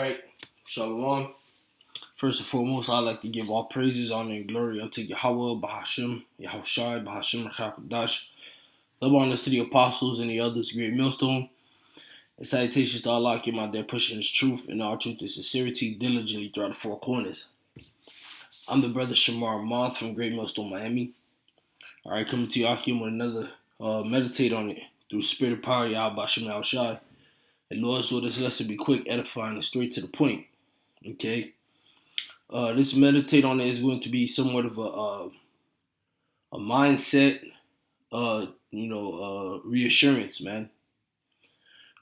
Alright, Shalom. First and foremost, I'd like to give all praises, honor, and glory unto Yahweh, Bahashim, Yahushai, Bahashim, Rakakadash. Love honors to the apostles and the others, great millstone. And salutations to Allah, my there pushing His truth and all truth and sincerity diligently throughout the four corners. I'm the brother Shamar Moth from Great Millstone, Miami. Alright, coming to you, Akim, with another meditate on it through spirit of power, Yahweh, Bahashim, Yahushai. And Lord, so this lesson be quick, edifying, and straight to the point. Okay? This meditate on it is going to be somewhat of a mindset, reassurance, man.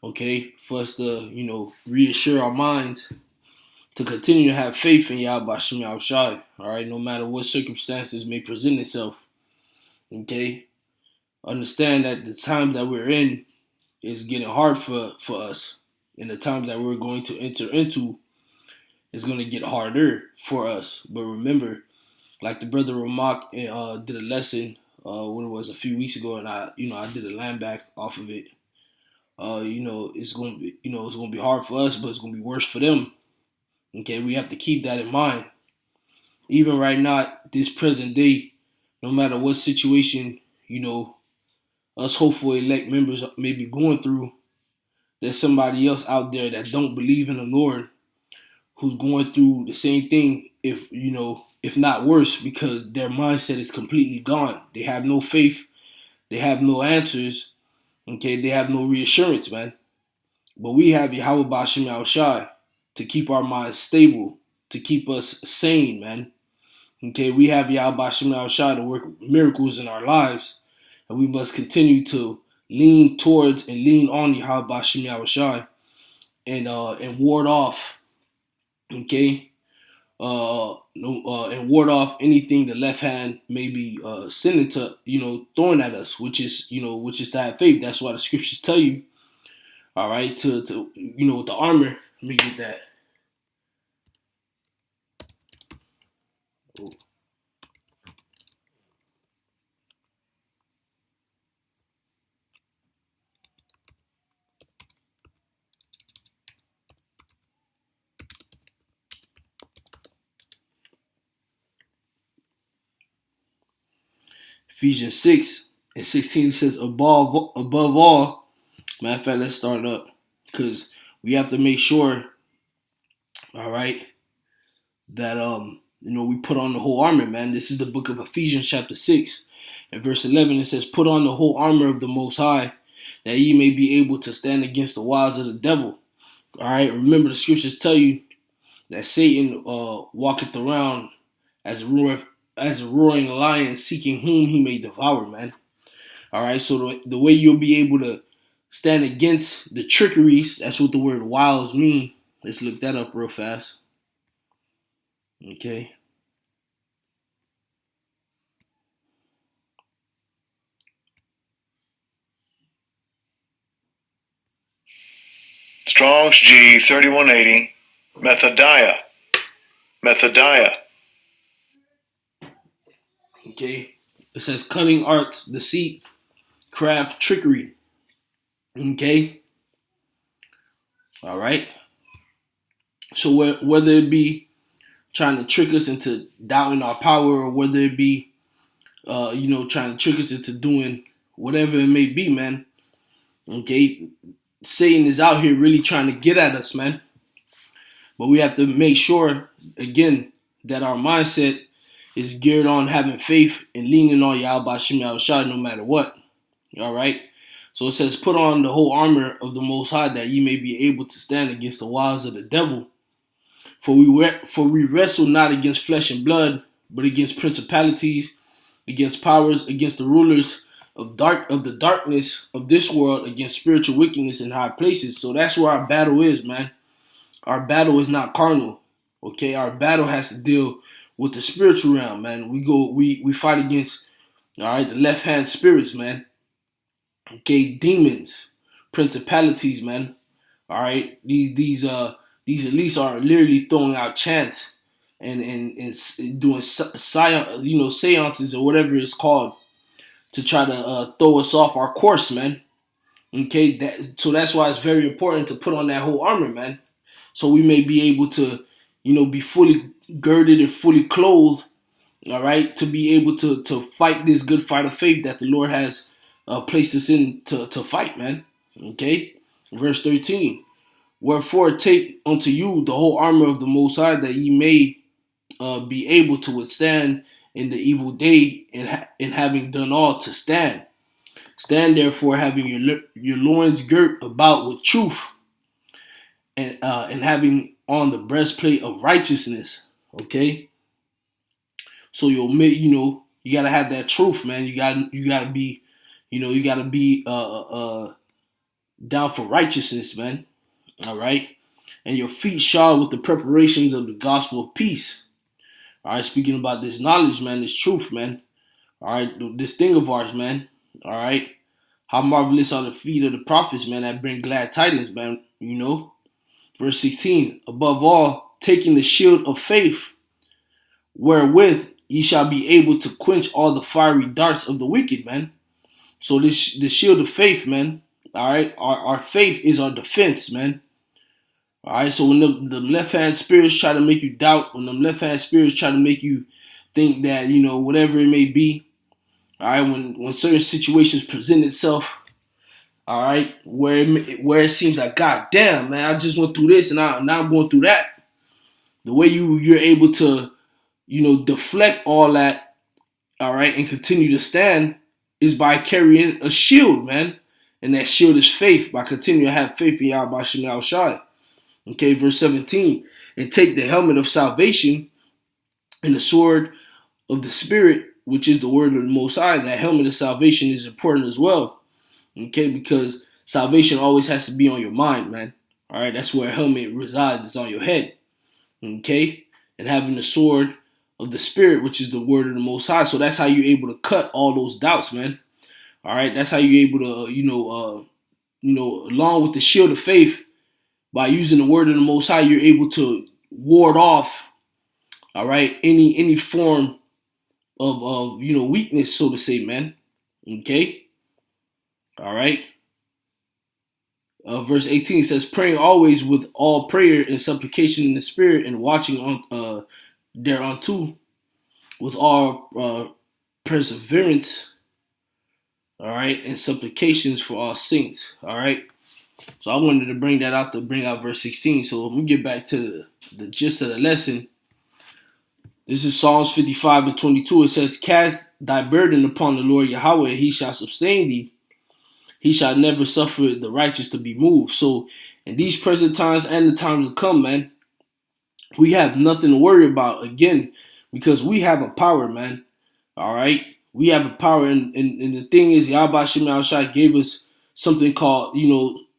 Okay, for us to reassure our minds to continue to have faith in Yahweh Bashim Yahushai. All right, no matter what circumstances may present itself. Okay, understand that the times that we're in is getting hard for us, and the times that we're going to enter into is going to get harder for us. But remember, like the brother Ramak did a lesson when it was a few weeks ago, and I did a land back off of it. It's going to be it's going to be hard for us, but it's going to be worse for them. Okay, we have to keep that in mind. Even right now, this present day, no matter what situation us hopeful elect members may be going through, there's somebody else out there that don't believe in the Lord who's going through the same thing, if not worse, because their mindset is completely gone. They have no faith. They have no answers. Okay, they have no reassurance, man. But we have Yahweh Bashim Yahushai to keep our minds stable, to keep us sane, man. Okay, we have Yahweh Bashim Yahushai to work miracles in our lives, and we must continue to lean towards and lean on Yahweh Bashim Yahushai and ward off. Okay, and ward off anything the left hand may be sending to throwing at us, which is to have faith. That's why the scriptures tell you, all right, to with the armor. Let me get that. Oh. Ephesians 6:16 says, above all, matter of fact, let's start up, because we have to make sure, all right, that we put on the whole armor, man. This is the book of Ephesians chapter 6 and verse 11. It says, put on the whole armor of the Most High, that ye may be able to stand against the wiles of the devil. All right, remember the scriptures tell you that Satan walketh around as a roaring lion, seeking whom he may devour, man. All right, so the way you'll be able to stand against the trickeries, that's what the word wiles mean. Let's look that up real fast. Okay. Strong's G 3180, Methodiah. Okay. It says cunning arts, deceit, craft, trickery. Okay. All right. So whether it be trying to trick us into doubting our power, or whether it be, trying to trick us into doing whatever it may be, man. Okay. Satan is out here really trying to get at us, man. But we have to make sure, again, that our mindset is geared on having faith and leaning on Yahweh Bashim Yahushai no matter what. All right? So it says, put on the whole armor of the Most High, that ye may be able to stand against the wiles of the devil. For we wrestle not against flesh and blood, but against principalities, against powers, against the rulers of the darkness of this world, against spiritual wickedness in high places. So that's where our battle is, man. Our battle is not carnal. Okay, our battle has to deal with the spiritual realm, man. We fight against, all right, the left hand spirits, man. Okay, demons, principalities, man. All right, these elites are literally throwing out chants and doing seances or whatever it's called to try to throw us off our course, man. Okay, so that's why it's very important to put on that whole armor, man. so we may be able to, be fully girded and fully clothed, all right, to be able to fight this good fight of faith that the Lord has placed us in to fight, man. Okay, verse 13. Wherefore take unto you the whole armor of the Most High, that ye may be able to withstand in the evil day, and having done all to stand. Stand therefore, having your loins girt about with truth, and having on the breastplate of righteousness. Okay, so you gotta have that truth, man. You gotta be, down for righteousness, man. All right, and your feet shod with the preparations of the gospel of peace. All right, speaking about this knowledge, man, this truth, man. All right, this thing of ours, man. All right, how marvelous are the feet of the prophets, man, that bring glad tidings, man. Verse 16. Above all, taking the shield of faith, wherewith ye shall be able to quench all the fiery darts of the wicked, man. So the shield of faith, man. All right, our faith is our defense, man. All right, so when the left hand spirits try to make you doubt, when the left hand spirits try to make you think that, whatever it may be, all right, when certain situations present itself, all right, where it seems like, God damn, man, I just went through this and now I'm going through that. The way you're able to, deflect all that, all right, and continue to stand is by carrying a shield, man. And that shield is faith, by continuing to have faith in Yahweh Shem Yahushai. Okay, verse 17. And take the helmet of salvation and the sword of the Spirit, which is the word of the Most High. That helmet of salvation is important as well. Okay, because salvation always has to be on your mind, man. All right, that's where a helmet resides. It's on your head. Okay, and having the sword of the Spirit, which is the word of the Most High. So that's how you're able to cut all those doubts, man. All right, that's how you're able to, along with the shield of faith, by using the word of the Most High, you're able to ward off, all right, any form of weakness, so to say, man. Okay, all right. Verse 18 says, praying always with all prayer and supplication in the Spirit, and watching on thereunto with all perseverance, all right, and supplications for all saints, all right. So I wanted to bring that out to bring out verse 16. So let me get back to the gist of the lesson. This is Psalms 55 and 22. It says, cast thy burden upon the Lord Yahweh, he shall sustain thee. He shall never suffer the righteous to be moved. So in these present times and the times to come, man, we have nothing to worry about, again, because we have a power, man. All right? We have a power. And the thing is, Yahweh Shem Yahushai gave us something called,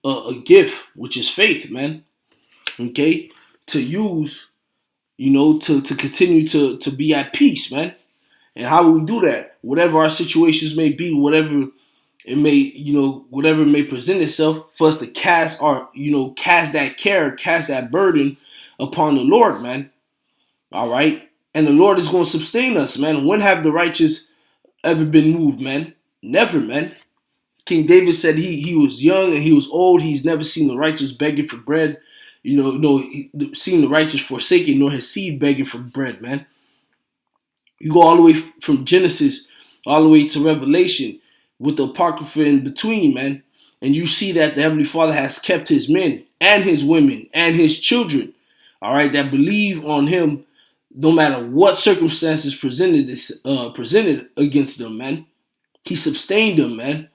a gift, which is faith, man. Okay, to use, to continue to be at peace, man. And how will we do that? Whatever our situations may be, whatever it may present itself, for us to cast that care, cast that burden upon the Lord, man. All right, and the Lord is going to sustain us, man. When have the righteous ever been moved, man? Never, man. King David said he was young and he was old. He's never seen the righteous begging for bread. Seen the righteous forsaken, nor his seed begging for bread, man. You go all the way from Genesis all the way to Revelation with the Apocrypha in between, man. And you see that the Heavenly Father has kept his men and his women and his children, all right, that believe on him no matter what circumstances presented against them, man. He sustained them, man.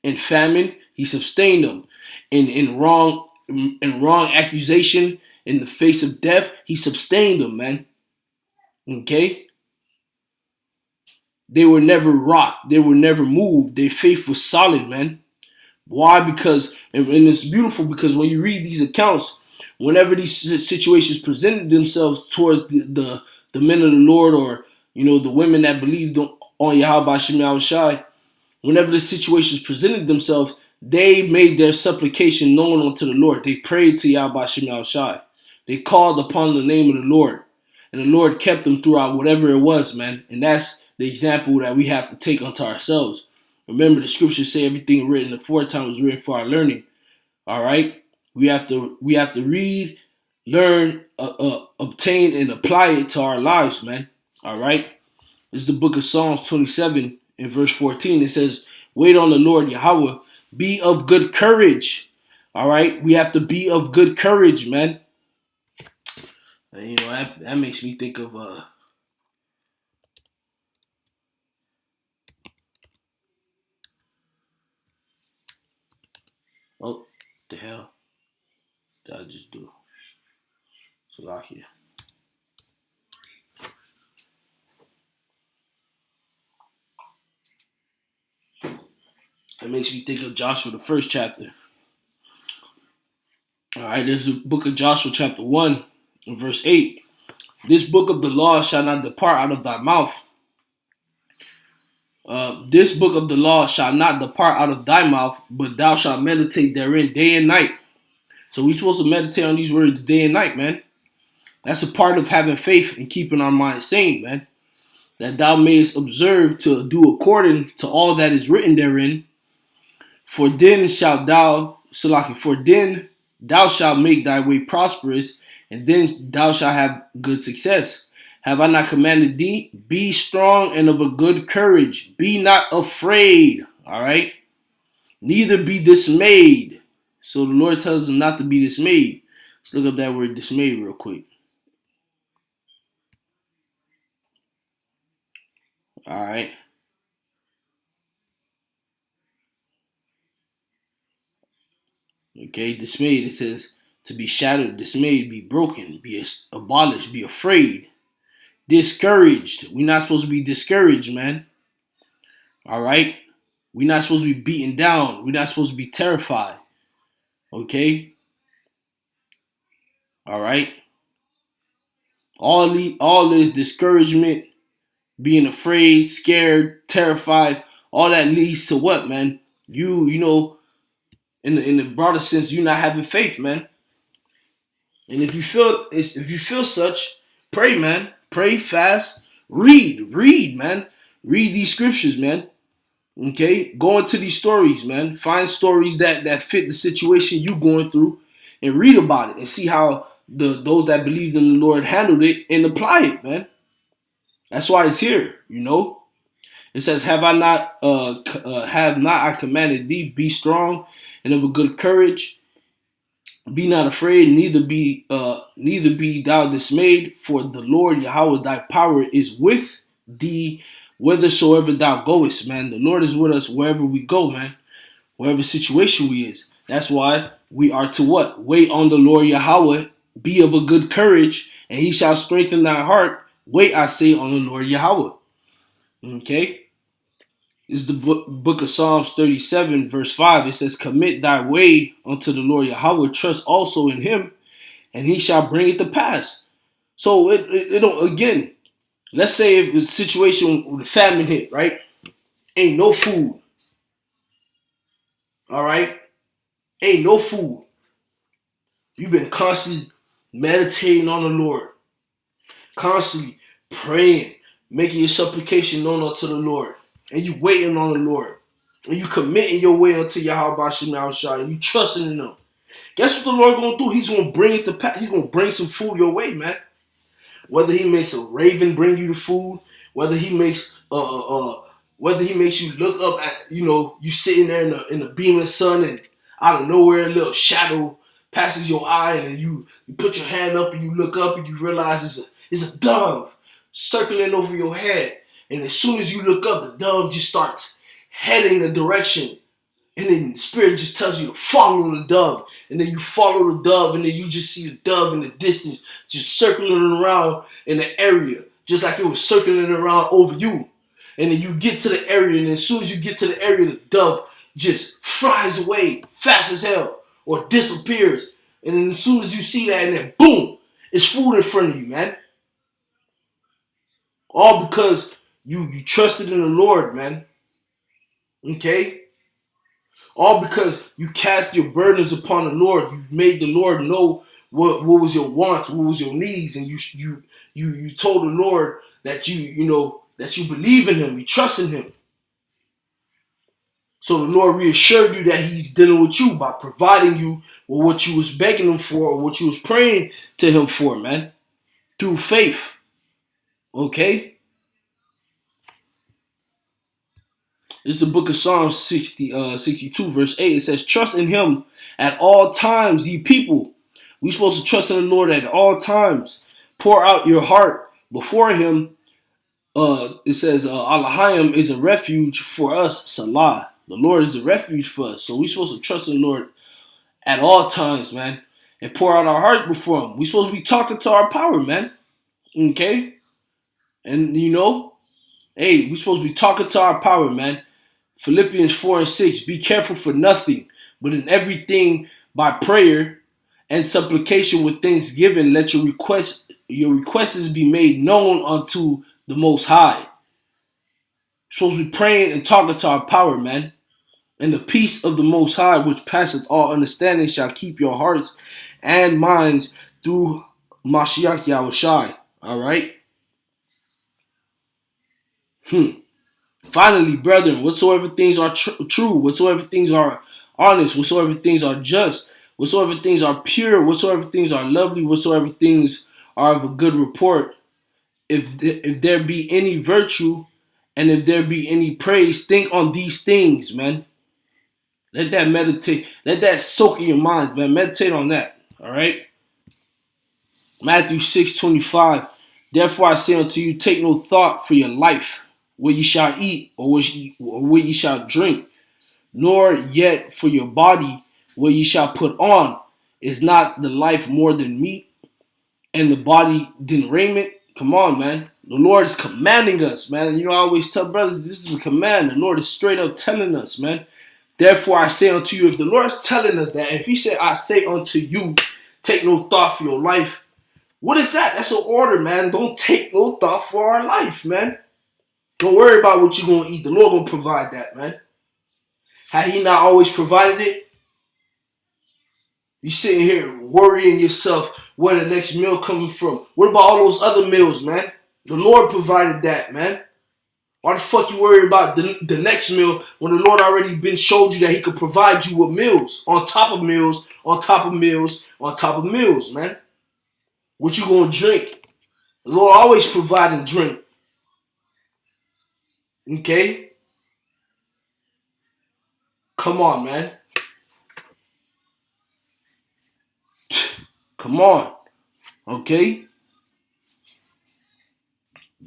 In famine, he sustained them. In wrong accusation, in the face of death, he sustained them, man. Okay? They were never rocked. They were never moved. Their faith was solid, man. Why? Because, and it's beautiful, because when you read these accounts, whenever these situations presented themselves towards the men of the Lord, or, the women that believed on Yahweh Shem Yahushai, whenever the situations presented themselves, they made their supplication known unto the Lord. They prayed to Yahweh Shem Yahushai. They called upon the name of the Lord. And the Lord kept them throughout whatever it was, man. And that's the example that we have to take unto ourselves. Remember, the scriptures say everything written aforetime was written for our learning. All right? We have to read learn, obtain, and apply it to our lives, man. All right. This is the book of Psalms 27 in verse 14. It says, wait on the Lord Yahweh. Be of good courage. All right. We have to be of good courage, man. And, you know, that makes me think of, oh, the hell did I just do? Salakia. It makes me think of Joshua, the first chapter. All right, there's the book of Joshua, chapter 1, verse 8. This book of the law shall not depart out of thy mouth. This book of the law shall not depart out of thy mouth, but thou shalt meditate therein day and night. So we're supposed to meditate on these words day and night, man. That's a part of having faith and keeping our minds sane, man. That thou mayest observe to do according to all that is written therein. For then thou shalt make thy way prosperous, and then thou shalt have good success. Have I not commanded thee? Be strong and of a good courage. Be not afraid. All right? Neither be dismayed. So the Lord tells us not to be dismayed. Let's look up that word dismayed real quick. All right. Okay, dismayed. It says to be shattered, dismayed, be broken, be abolished, be afraid, discouraged. We're not supposed to be discouraged, man. All right? We're not supposed to be beaten down. We're not supposed to be terrified. Okay? All right? All this discouragement, being afraid, scared, terrified, all that leads to what, man? You know, in the broader sense, you not having faith, man. And if you feel such, pray, man. Pray, fast, read, man. Read these scriptures, man. Okay, go into these stories, man. Find stories that fit the situation you going through, and read about it and see how those that believed in the Lord handled it and apply it, man. That's why it's here, you know. It says, "Have not I commanded thee? Be strong and of a good courage. Be not afraid, neither be thou dismayed. For the Lord Yahweh thy power is with thee, whithersoever thou goest." Man, the Lord is with us wherever we go, man. Wherever situation we is. That's why we are to what? Wait on the Lord Yahweh. Be of a good courage, and he shall strengthen thy heart. Wait, I say, on the Lord Yahweh. Okay? This is the book of Psalms 37, verse 5. It says, commit thy way unto the Lord Yahweh. Trust also in him, and he shall bring it to pass. So, again, let's say if it's a situation with a famine hit, right? Ain't no food. All right? Ain't no food. You've been constantly meditating on the Lord. Constantly praying, making your supplication known unto the Lord. And you waiting on the Lord. And you committing your way unto Yahweh Shem Shai. And you trusting in him. Guess what the Lord gonna do? He's gonna bring it to pass. He's gonna bring some food your way, man. Whether he makes a raven bring you the food, whether he makes you look up at, you sitting there in the beaming sun, and out of nowhere a little shadow passes your eye, and you put your hand up and you look up and you realize it's a dove circling over your head. And as soon as you look up, the dove just starts heading a direction. And then the Spirit just tells you to follow the dove. And then you follow the dove, and then you just see the dove in the distance just circling around in the area, just like it was circling around over you. And then you get to the area, and as soon as you get to the area, the dove just flies away fast as hell or disappears. And then as soon as you see that, and then boom, it's food in front of you, man. All because you trusted in the Lord, man. Okay? All because you cast your burdens upon the Lord. You made the Lord know what was your wants, what was your needs, and you told the Lord that you believe in him, you trust in him. So the Lord reassured you that he's dealing with you by providing you with what you was begging him for or what you was praying to him for, man. Through faith. Okay? This is the book of Psalms 62, verse 8. It says, trust in him at all times, ye people. We're supposed to trust in the Lord at all times. Pour out your heart before him. It says, Elohim is a refuge for us, Salah. The Lord is a refuge for us. So we're supposed to trust in the Lord at all times, man. And pour out our heart before him. We're supposed to be talking to our power, man. Okay? And hey, we're supposed to be talking to our power, man. Philippians 4 and 6, be careful for nothing, but in everything by prayer and supplication with thanksgiving, let your requests be made known unto the Most High. We're supposed to be praying and talking to our power, man. And the peace of the Most High, which passeth all understanding, shall keep your hearts and minds through Mashiach Yahushai. All right? Finally, brethren, whatsoever things are true, whatsoever things are honest, whatsoever things are just, whatsoever things are pure, whatsoever things are lovely, whatsoever things are of a good report, if there be any virtue and if there be any praise, think on these things, man. Let that meditate. Let that soak in your mind, man. Meditate on that. All right? Matthew 6:25. Therefore I say unto you, take no thought for your life, what ye shall eat, or what ye shall drink, nor yet for your body, what ye shall put on. Is not the life more than meat, and the body than raiment? Come on, man. The Lord is commanding us, man. I always tell brothers, this is a command. The Lord is straight up telling us, man. Therefore I say unto you, if the Lord is telling us that, if he said, I say unto you, take no thought for your life, what is that? That's an order, man. Don't take no thought for our life, man. Don't worry about what you're going to eat. The Lord going to provide that, man. Had he not always provided it? You sitting here worrying yourself where the next meal coming from. What about all those other meals, man? The Lord provided that, man. Why the fuck you worry about the next meal when the Lord already been showed you that he could provide you with meals on top of meals, on top of meals, on top of meals, man? What you gonna drink? The Lord always providing drink. Okay? Come on, man. Come on. Okay?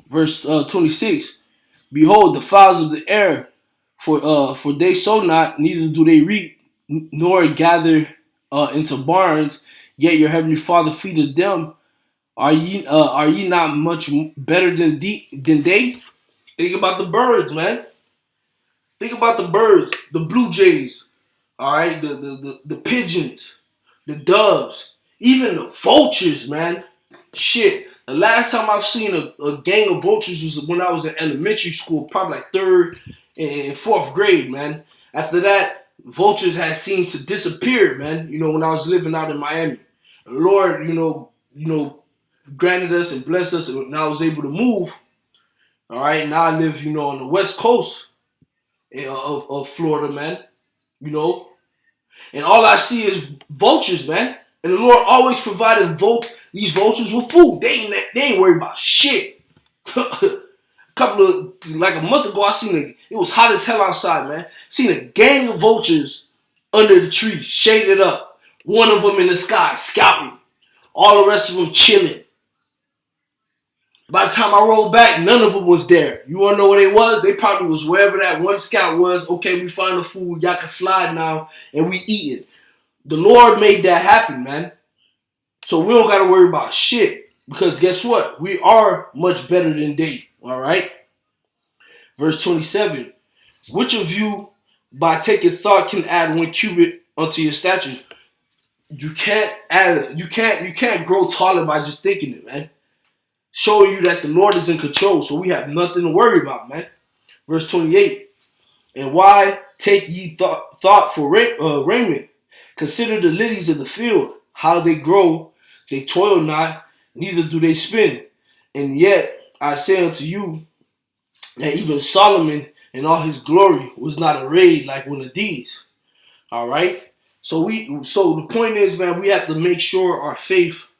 Verse 26. Behold, the fowls of the air, for they sow not, neither do they reap, nor gather into barns, yet your heavenly Father feedeth them. Are ye not much better than they? Think about the birds, man. Think about the birds, the blue jays, all right, the pigeons, the doves, even the vultures, man. Shit. The last time I've seen a gang of vultures was when I was in elementary school, probably like 3rd and 4th grade, man. After that, vultures had seemed to disappear, man. When I was living out in Miami. The Lord, granted us and blessed us, and I was able to move. All right, now I live, on the west coast of Florida, man. And all I see is vultures, man. And the Lord always provided these vultures with food. They ain't worried about shit. Like a month ago, I seen it was hot as hell outside, man. Seen a gang of vultures under the tree, shaded up. One of them in the sky, scouting. All the rest of them chilling. By the time I rolled back, none of them was there. You want to know where they was? They probably was wherever that one scout was. Okay, we find the food. Y'all can slide now, and we eat it. The Lord made that happen, man. So we don't got to worry about shit. Because guess what? We are much better than they. All right? Verse 27. Which of you, by taking thought, can add 1 cubit unto your stature? You can't add. You can't grow taller by just thinking it, man. Showing you that the Lord is in control. So we have nothing to worry about, man. Verse 28. And why take ye thought for raiment? Consider the lilies of the field, how they grow. They toil not, neither do they spin. And yet I say unto you that even Solomon and all his glory was not arrayed like one of these. All right. So the point is, man, we have to make sure our faith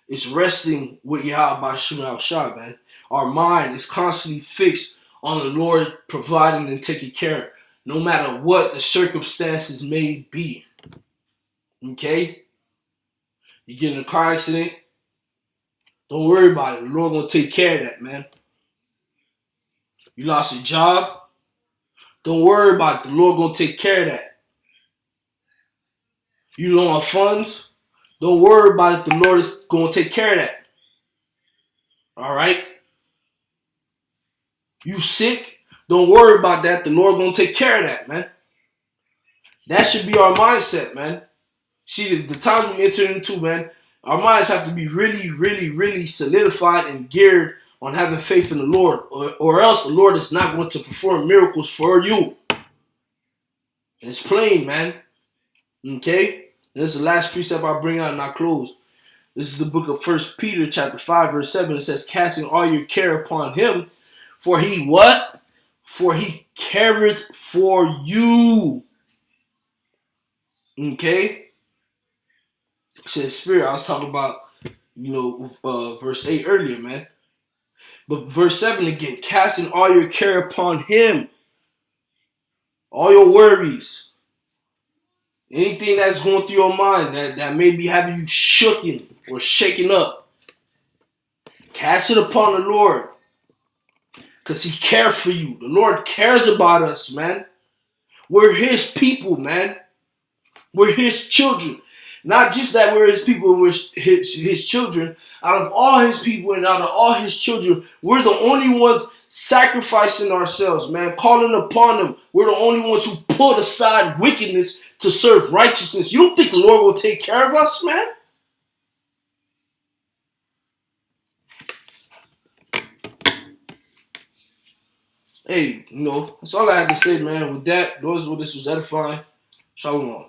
is resting with Yahweh Shema Shai, man. Our mind is constantly fixed on the Lord providing and taking care, no matter what the circumstances may be. Okay? You get in a car accident, don't worry about it. The Lord gonna take care of that, man. You lost your job, don't worry about it. The Lord gonna take care of that. You don't have funds, don't worry about it. The Lord is gonna take care of that. All right? You sick, don't worry about that. The Lord gonna take care of that, man. That should be our mindset, man. See, the times we enter into, man, our minds have to be really, really, really solidified and geared on having faith in the Lord, or else the Lord is not going to perform miracles for you. And it's plain, man. Okay? And this is the last precept I bring out and I close. This is the book of 1 Peter chapter 5, verse 7. It says, casting all your care upon him, for he what? For he careth for you. Okay? It says spirit. I was talking about, verse 8 earlier, man. But verse 7 again, casting all your care upon him. All your worries. Anything that's going through your mind that may be having you shooken or shaken up. Cast it upon the Lord. Because he cares for you. The Lord cares about us, man. We're his people, man. We're his children. Not just that we're his people, we're his children. Out of all his people and out of all his children, we're the only ones sacrificing ourselves, man. Calling upon him. We're the only ones who put aside wickedness to serve righteousness. You don't think the Lord will take care of us, man? Hey, that's all I had to say, man. With that, this was edifying. Shalom.